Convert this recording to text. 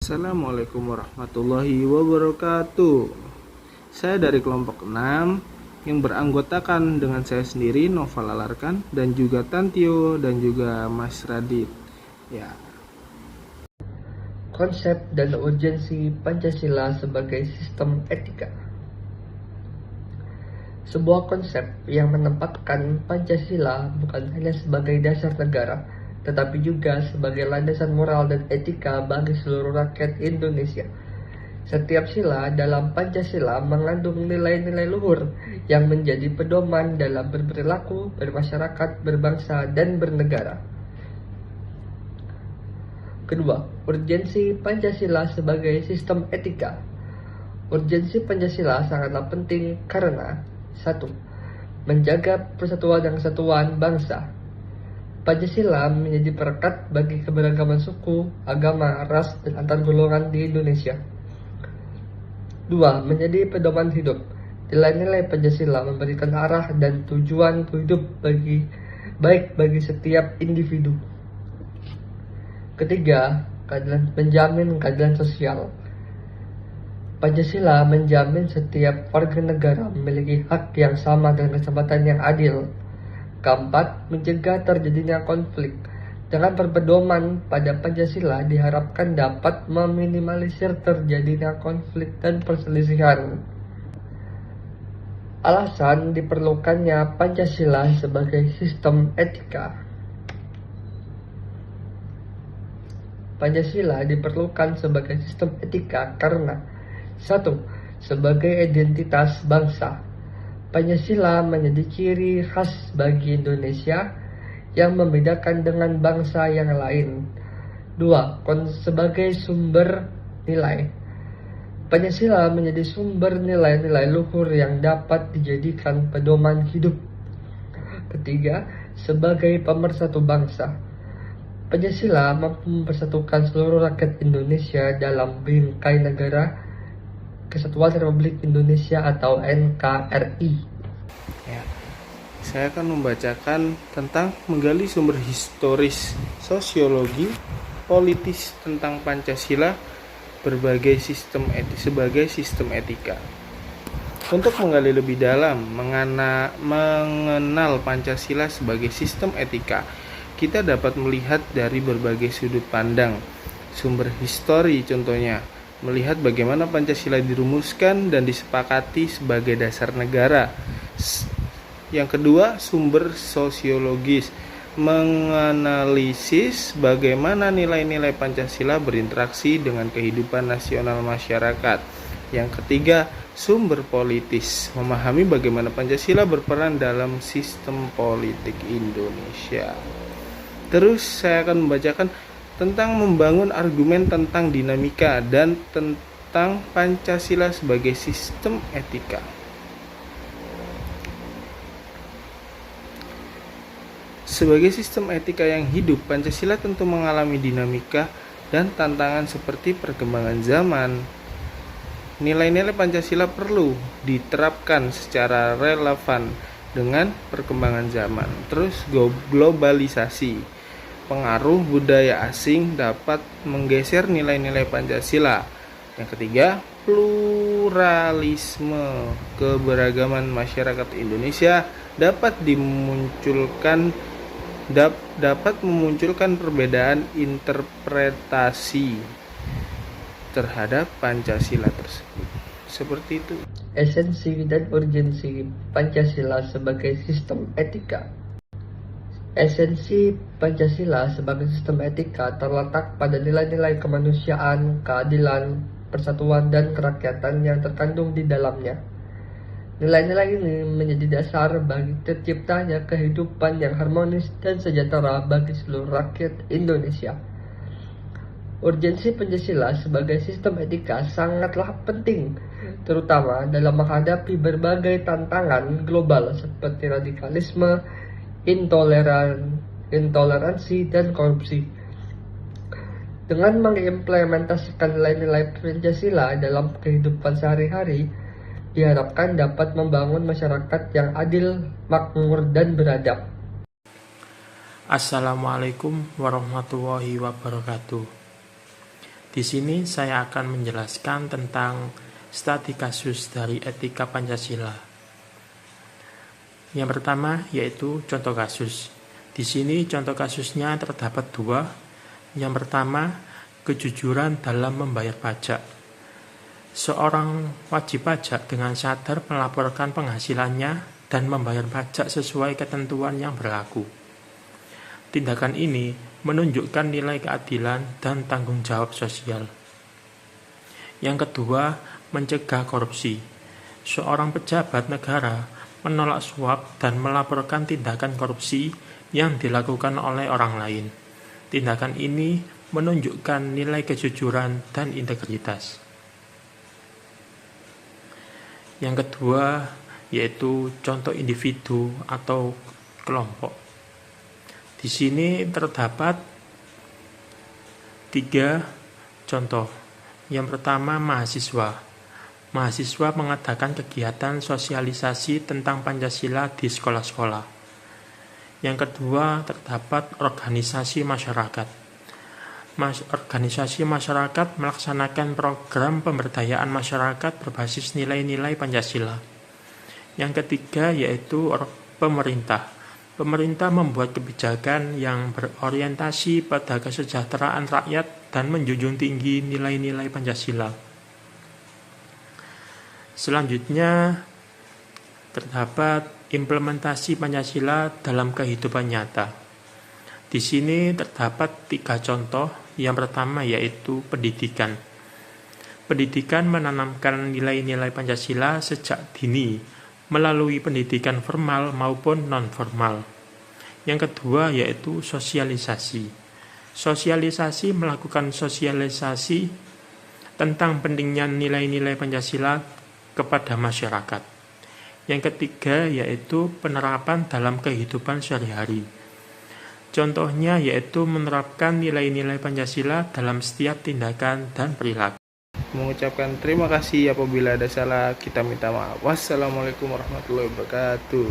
Assalamualaikum warahmatullahi wabarakatuh. Saya dari kelompok 6 yang beranggotakan dengan saya sendiri, Noval Alarkan, dan juga Tantio dan juga Mas Radit. Ya, Konsep dan urgensi Pancasila sebagai sistem etika. Sebuah konsep yang menempatkan Pancasila bukan hanya sebagai dasar negara, tetapi juga sebagai landasan moral dan etika bagi seluruh rakyat Indonesia. Setiap sila dalam Pancasila mengandung nilai-nilai luhur yang menjadi pedoman dalam berperilaku, bermasyarakat, berbangsa, dan bernegara. Kedua, urgensi Pancasila sebagai sistem etika. Urgensi Pancasila sangatlah penting karena 1. Menjaga persatuan dan kesatuan bangsa. Pancasila menjadi perekat bagi keberagaman suku, agama, ras, dan antar golongan di Indonesia. 2. Menjadi pedoman hidup. Nilai-nilai Pancasila memberikan arah dan tujuan hidup baik bagi setiap individu. Ketiga, menjamin keadilan sosial. Pancasila menjamin setiap warga negara memiliki hak yang sama dan kesempatan yang adil. Keempat, mencegah terjadinya konflik. Dengan berpedoman pada Pancasila diharapkan dapat meminimalisir terjadinya konflik dan perselisihan. Alasan diperlukannya Pancasila sebagai sistem etika. Pancasila diperlukan sebagai sistem etika karena 1. Sebagai identitas bangsa. Pancasila menjadi ciri khas bagi Indonesia yang membedakan dengan bangsa yang lain. 2. Sebagai sumber nilai. Pancasila menjadi sumber nilai-nilai luhur yang dapat dijadikan pedoman hidup. Ketiga, sebagai pemersatu bangsa. Pancasila mampu mempersatukan seluruh rakyat Indonesia dalam bingkai negara Kesatuan Republik Indonesia atau NKRI. ya. Saya akan membacakan tentang menggali sumber historis, sosiologi, politis tentang Pancasila sebagai sistem etika. Untuk menggali lebih dalam mengenal Pancasila sebagai sistem etika, kita dapat melihat dari berbagai sudut pandang. Sumber histori contohnya, melihat bagaimana Pancasila dirumuskan dan disepakati sebagai dasar negara. Yang kedua, sumber sosiologis, menganalisis bagaimana nilai-nilai Pancasila berinteraksi dengan kehidupan nasional masyarakat. Yang ketiga, sumber politis, memahami bagaimana Pancasila berperan dalam sistem politik Indonesia. Terus saya akan membacakan tentang membangun argumen tentang dinamika dan tentang Pancasila sebagai sistem etika. Sebagai sistem etika yang hidup, Pancasila tentu mengalami dinamika dan tantangan seperti perkembangan zaman. Nilai-nilai Pancasila perlu diterapkan secara relevan dengan perkembangan zaman. Terus globalisasi. Pengaruh budaya asing dapat menggeser nilai-nilai Pancasila. Yang ketiga, pluralisme, keberagaman masyarakat Indonesia dapat memunculkan perbedaan interpretasi terhadap Pancasila tersebut. Seperti itu. Esensi dan urgensi Pancasila sebagai sistem etika. Esensi Pancasila sebagai sistem etika terletak pada nilai-nilai kemanusiaan, keadilan, persatuan, dan kerakyatan yang terkandung di dalamnya. Nilai-nilai ini menjadi dasar bagi terciptanya kehidupan yang harmonis dan sejahtera bagi seluruh rakyat Indonesia. Urgensi Pancasila sebagai sistem etika sangatlah penting, terutama dalam menghadapi berbagai tantangan global seperti radikalisme, intoleransi, dan korupsi. Dengan mengimplementasikan nilai-nilai Pancasila dalam kehidupan sehari-hari, diharapkan dapat membangun masyarakat yang adil, makmur, dan beradab. Assalamualaikum warahmatullahi wabarakatuh. Di sini saya akan menjelaskan tentang studi kasus dari etika Pancasila. Yang pertama yaitu contoh kasus. Di sini contoh kasusnya terdapat dua. Yang pertama, kejujuran dalam membayar pajak. Seorang wajib pajak dengan sadar melaporkan penghasilannya dan membayar pajak sesuai ketentuan yang berlaku. Tindakan ini menunjukkan nilai keadilan dan tanggung jawab sosial. Yang kedua, mencegah korupsi. Seorang pejabat negara menolak suap dan melaporkan tindakan korupsi yang dilakukan oleh orang lain. Tindakan ini menunjukkan nilai kejujuran dan integritas. Yang kedua, yaitu contoh individu atau kelompok. Di sini terdapat 3 contoh. Yang pertama, mahasiswa. Mahasiswa mengadakan kegiatan sosialisasi tentang Pancasila di sekolah-sekolah. Yang kedua, terdapat organisasi masyarakat. Organisasi masyarakat melaksanakan program pemberdayaan masyarakat berbasis nilai-nilai Pancasila. Yang ketiga, yaitu pemerintah. Pemerintah membuat kebijakan yang berorientasi pada kesejahteraan rakyat dan menjunjung tinggi nilai-nilai Pancasila. Selanjutnya, terdapat implementasi Pancasila dalam kehidupan nyata. Di sini terdapat 3 contoh. Yang pertama yaitu pendidikan. Pendidikan menanamkan nilai-nilai Pancasila sejak dini melalui pendidikan formal maupun non-formal. Yang kedua yaitu sosialisasi. Sosialisasi melakukan sosialisasi tentang pentingnya nilai-nilai Pancasila kepada masyarakat. Yang ketiga yaitu penerapan dalam kehidupan sehari-hari. Contohnya yaitu menerapkan nilai-nilai Pancasila dalam setiap tindakan dan perilaku. Mengucapkan terima kasih apabila ada salah, kita minta maaf. Wassalamualaikum warahmatullahi wabarakatuh.